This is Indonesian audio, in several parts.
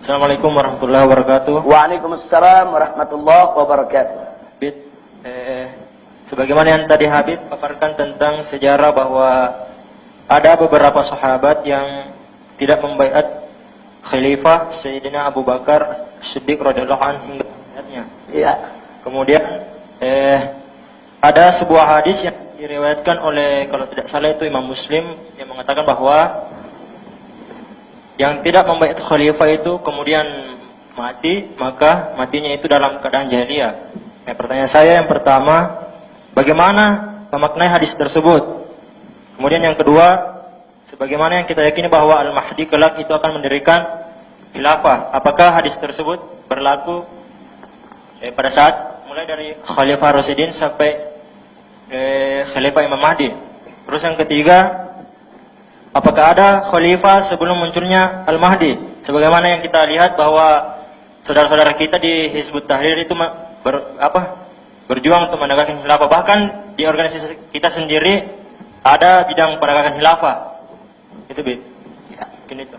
Assalamualaikum warahmatullahi wabarakatuh. Waalaikumsalam warahmatullahi wabarakatuh. Habib, sebagaimana yang tadi Habib paparkan tentang sejarah bahwa ada beberapa sahabat yang tidak membaiat Khalifah Sayyidina Abu Bakar Siddiq radhiyallahu anhu hingga akhirnya. Iya. Kemudian ada sebuah hadis yang diriwayatkan oleh, kalau tidak salah itu Imam Muslim, yang mengatakan bahwa yang tidak membaiat khalifah itu kemudian mati, maka matinya itu dalam keadaan jahiliyah. Pertanyaan saya yang pertama, bagaimana memaknai hadis tersebut? Kemudian yang kedua, sebagaimana yang kita yakini bahwa Al-Mahdi kelak itu akan mendirikan khilafah, apakah hadis tersebut berlaku pada saat mulai dari Khalifah Rasyidin sampai Khalifah Imam Mahdi? Terus yang ketiga, apakah ada khalifah sebelum munculnya Al-Mahdi? Sebagaimana yang kita lihat bahwa saudara-saudara kita di Hizbut Tahrir itu berjuang untuk menegakkan khilafah. Bahkan di organisasi kita sendiri ada bidang penegakan khilafah. Itu Bid. Ya. Mungkin itu.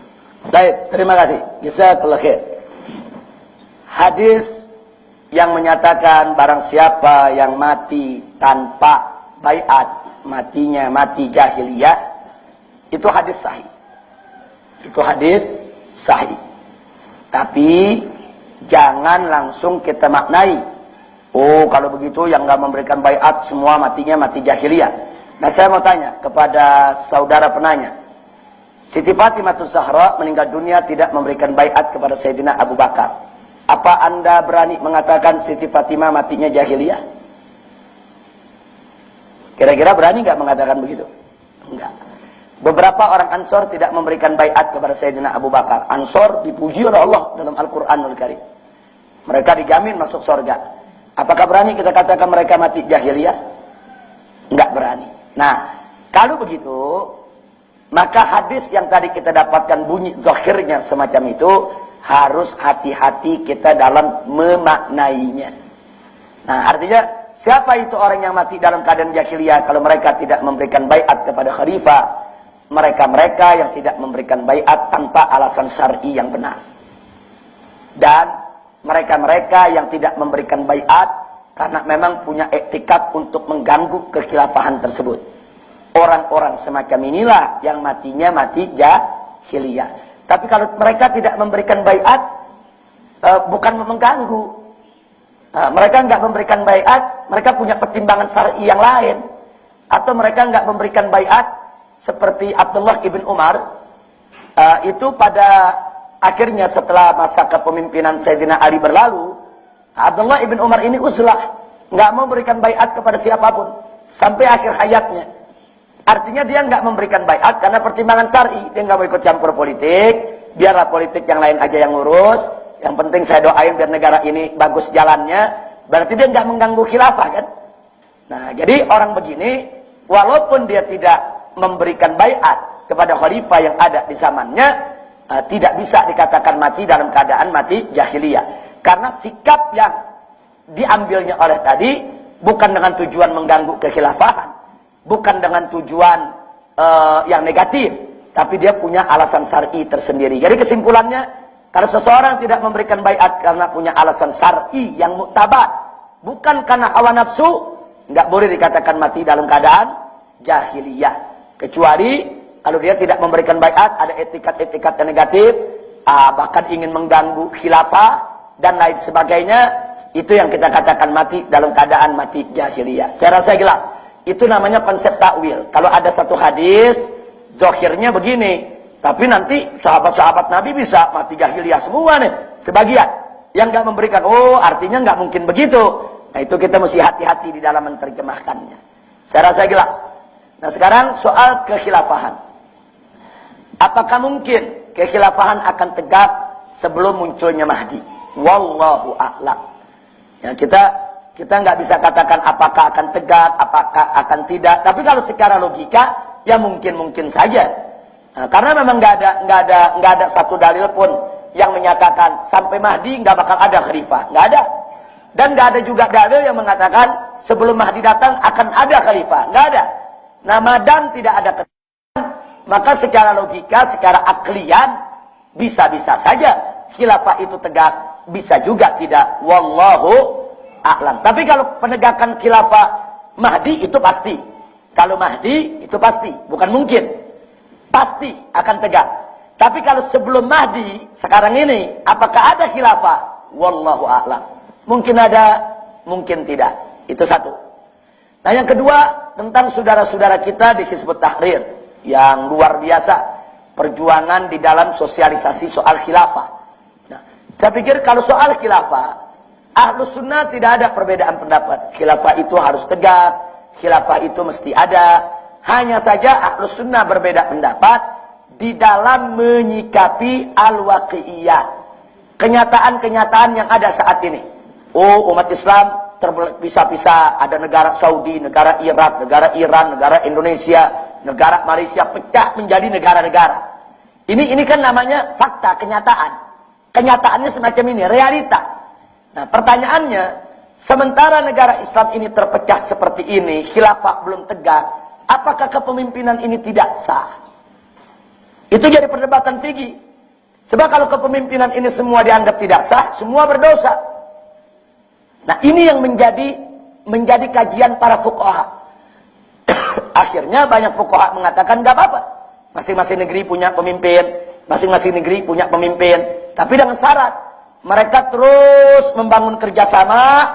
Baik, terima kasih. Jazakallahu khair. Hadis yang menyatakan barang siapa yang mati tanpa baiat, matinya mati jahiliyah, itu hadis sahih. Itu hadis sahih. Tapi jangan langsung kita maknai, oh kalau begitu yang nggak memberikan baiat semua matinya mati jahiliyah. Nah saya mau tanya kepada saudara penanya, Siti Fatimah Zahra meninggal dunia tidak memberikan baiat kepada Sayyidina Abu Bakar. Apa anda berani mengatakan Siti Fatimah matinya jahiliyah? Kira-kira berani nggak mengatakan begitu? Enggak. Beberapa orang Ansor tidak memberikan baiat kepada Sayyidina Abu Bakar. Ansor dipuji oleh Allah dalam Al-Quranul Karim. Mereka dijamin masuk surga. Apakah berani kita katakan mereka mati jahiliyah? Enggak berani. Nah, kalau begitu, maka hadis yang tadi kita dapatkan bunyi zahirnya semacam itu, harus hati-hati kita dalam memaknainya. Nah, artinya, siapa itu orang yang mati dalam keadaan jahiliyah kalau mereka tidak memberikan baiat kepada khalifah? Mereka-mereka yang tidak memberikan baiat tanpa alasan syar'i yang benar. Dan mereka-mereka yang tidak memberikan baiat karena memang punya iktikad untuk mengganggu kekhilafahan tersebut. Orang-orang semacam inilah yang matinya mati jahiliyah. Tapi kalau mereka tidak memberikan baiat, bukan mengganggu. Mereka enggak memberikan baiat, mereka punya pertimbangan syar'i yang lain. Atau mereka enggak memberikan baiat, seperti Abdullah ibn Umar, itu pada akhirnya setelah masa kepemimpinan Sayyidina Ali berlalu, Abdullah ibn Umar ini uzlah, nggak mau memberikan baiat kepada siapapun sampai akhir hayatnya. Artinya dia nggak memberikan baiat karena pertimbangan syar'i, dia nggak mau ikut campur politik, biarlah politik yang lain aja yang ngurus, yang penting saya doain biar negara ini bagus jalannya. Berarti dia nggak mengganggu khilafah kan? Nah, jadi orang begini, walaupun dia tidak memberikan baiat kepada khalifah yang ada di zamannya, tidak bisa dikatakan mati dalam keadaan mati jahiliyah. Karena sikap yang diambilnya oleh tadi bukan dengan tujuan mengganggu kekhilafahan, bukan dengan tujuan yang negatif, tapi dia punya alasan syar'i tersendiri. Jadi kesimpulannya, kalau seseorang tidak memberikan baiat karena punya alasan syar'i yang muktabar, bukan karena hawa nafsu, nggak boleh dikatakan mati dalam keadaan jahiliyah. Kecuali kalau dia tidak memberikan baiat, ada etikat-etikat yang negatif, bahkan ingin mengganggu khilafah dan lain sebagainya, itu yang kita katakan mati dalam keadaan mati jahiliyah. Saya rasa jelas. Itu namanya konsep takwil. Kalau ada satu hadis, zahirnya begini, tapi nanti sahabat-sahabat Nabi bisa mati jahiliyah semua nih, sebagian. Yang nggak memberikan, oh artinya nggak mungkin begitu. Nah itu kita mesti hati-hati di dalam menerjemahkannya. Saya rasa jelas. Nah sekarang soal kekhilafahan. Apakah mungkin kekhilafahan akan tegak sebelum munculnya Mahdi? Wallahu a'lam. Ya, kita nggak bisa katakan apakah akan tegak, apakah akan tidak. Tapi kalau secara logika, ya mungkin saja. Nah, karena memang nggak ada satu dalil pun yang menyatakan sampai Mahdi nggak bakal ada khalifah, nggak ada. Dan nggak ada juga dalil yang mengatakan sebelum Mahdi datang akan ada khalifah, nggak ada. Nah, madam tidak ada ketentuan, maka secara logika, secara aklian, bisa-bisa saja khilafah itu tegak, bisa juga tidak. Wallahu a'lam. Tapi kalau penegakan khilafah Mahdi itu pasti. Kalau Mahdi itu pasti, bukan mungkin. Pasti akan tegak. Tapi kalau sebelum Mahdi, sekarang ini, apakah ada khilafah? Wallahu a'lam. Mungkin ada, mungkin tidak. Itu satu. Nah yang kedua, tentang saudara-saudara kita di Hizbut Tahrir. Yang luar biasa. Perjuangan di dalam sosialisasi soal khilafah. Nah, saya pikir kalau soal khilafah, Ahlus Sunnah tidak ada perbedaan pendapat. Khilafah itu harus tegak. Khilafah itu mesti ada. Hanya saja Ahlus Sunnah berbeda pendapat di dalam menyikapi al-waqi'iyah. Kenyataan-kenyataan yang ada saat ini. Oh, umat Islam terpisah-pisah. Ada negara Saudi, negara Irak, negara Iran, negara Indonesia, negara Malaysia pecah menjadi negara-negara. Ini kan namanya fakta, kenyataan. Kenyataannya semacam ini, realita. Nah, pertanyaannya, sementara negara Islam ini terpecah seperti ini, khilafah belum tegak, apakah kepemimpinan ini tidak sah? Itu jadi perdebatan tinggi. Sebab kalau kepemimpinan ini semua dianggap tidak sah, semua berdosa. Nah, ini yang menjadi kajian para fuqaha. Akhirnya banyak fuqaha mengatakan gak apa-apa. Masing-masing negeri punya pemimpin, masing-masing negeri punya pemimpin, tapi dengan syarat mereka terus membangun kerjasama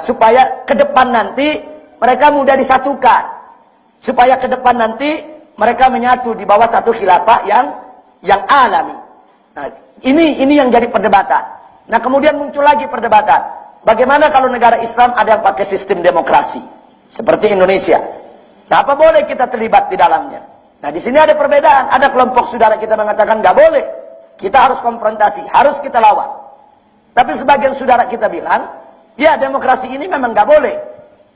supaya ke depan nanti mereka mudah disatukan. Supaya ke depan nanti mereka menyatu di bawah satu khilafah yang alami. Nah, ini yang jadi perdebatan. Nah, kemudian muncul lagi perdebatan. Bagaimana kalau negara Islam ada yang pakai sistem demokrasi seperti Indonesia? Nah, apa boleh kita terlibat di dalamnya? Nah, di sini ada perbedaan. Ada kelompok saudara kita mengatakan nggak boleh. Kita harus konfrontasi, harus kita lawan. Tapi sebagian saudara kita bilang, ya demokrasi ini memang nggak boleh.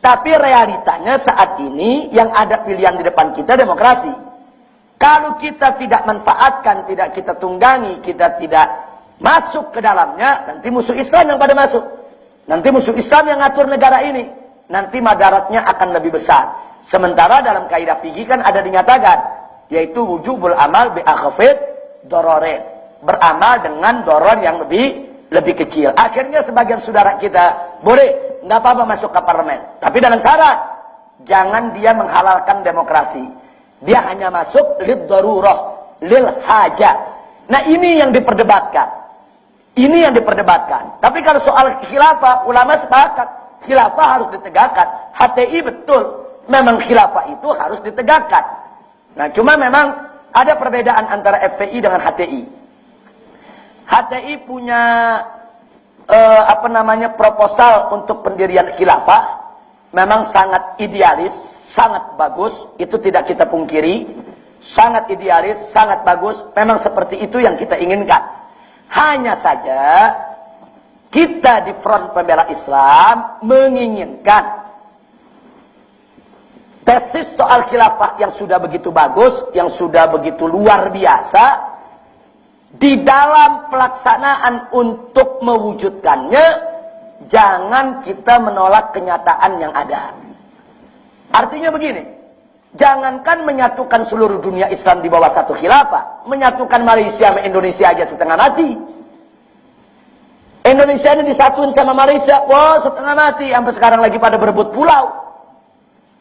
Tapi realitanya saat ini yang ada pilihan di depan kita demokrasi. Kalau kita tidak manfaatkan, tidak kita tunggangi, kita tidak masuk ke dalamnya, nanti musuh Islam yang pada masuk. Nanti musuh Islam yang ngatur negara ini. Nanti madaratnya akan lebih besar. Sementara dalam kaidah fikih kan ada dinyatakan, yaitu wujubul amal bi akhafid dororin. Beramal dengan doron yang lebih kecil. Akhirnya sebagian saudara kita boleh, nggak apa-apa masuk ke parlemen. Tapi dengan syarat, jangan dia menghalalkan demokrasi. Dia hanya masuk lid darurah, lil hajat. Nah ini yang diperdebatkan. Ini yang diperdebatkan. Tapi kalau soal khilafah, ulama sepakat. Khilafah harus ditegakkan. HTI betul. Memang khilafah itu harus ditegakkan. Nah cuma memang ada perbedaan antara FPI dengan HTI. HTI punya proposal untuk pendirian khilafah. Memang sangat idealis, sangat bagus. Itu tidak kita pungkiri. Sangat idealis, sangat bagus. Memang seperti itu yang kita inginkan. Hanya saja kita di front pembela Islam menginginkan tesis soal khilafah yang sudah begitu bagus, yang sudah begitu luar biasa, di dalam pelaksanaan untuk mewujudkannya, jangan kita menolak kenyataan yang ada. Artinya begini, jangankan menyatukan seluruh dunia Islam di bawah satu khilafah, menyatukan Malaysia sama Indonesia aja setengah mati. Indonesia ini disatuin sama Malaysia, wah setengah mati, sampai sekarang lagi pada berebut pulau.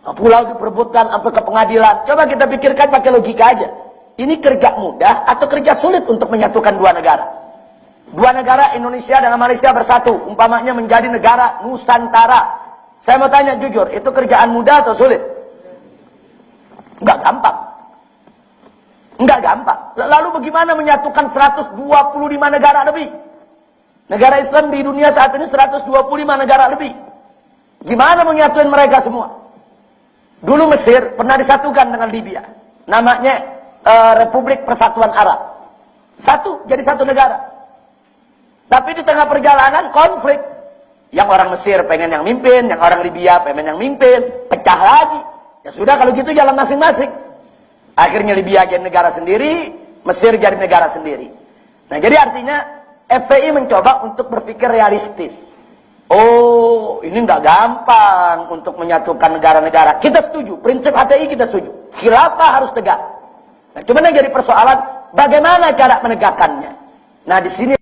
Pulau diperebutkan sampai ke pengadilan. Coba kita pikirkan pakai logika aja. Ini kerja mudah atau kerja sulit untuk menyatukan dua negara? Dua negara Indonesia dengan Malaysia bersatu, umpamanya menjadi negara Nusantara. Saya mau tanya jujur, itu kerjaan mudah atau sulit? Enggak gampang. Enggak gampang. Lalu bagaimana menyatukan 125 negara lebih? Negara Islam di dunia saat ini 125 negara lebih. Gimana menyatuin mereka semua? Dulu Mesir pernah disatukan dengan Libya. Namanya Republik Persatuan Arab. Satu, jadi satu negara. Tapi di tengah perjalanan konflik. Yang orang Mesir pengen yang mimpin, yang orang Libya pengen yang mimpin. Pecah lagi. Ya sudah kalau gitu jalan masing-masing. Akhirnya Libya jadi negara sendiri, Mesir jadi negara sendiri. Nah jadi artinya FPI mencoba untuk berpikir realistis. Oh, ini nggak gampang untuk menyatukan negara-negara. Kita setuju, prinsip HTI kita setuju. Khilafah harus tegak. Nah, cuma yang jadi persoalan, bagaimana cara menegakkannya? Nah, di sini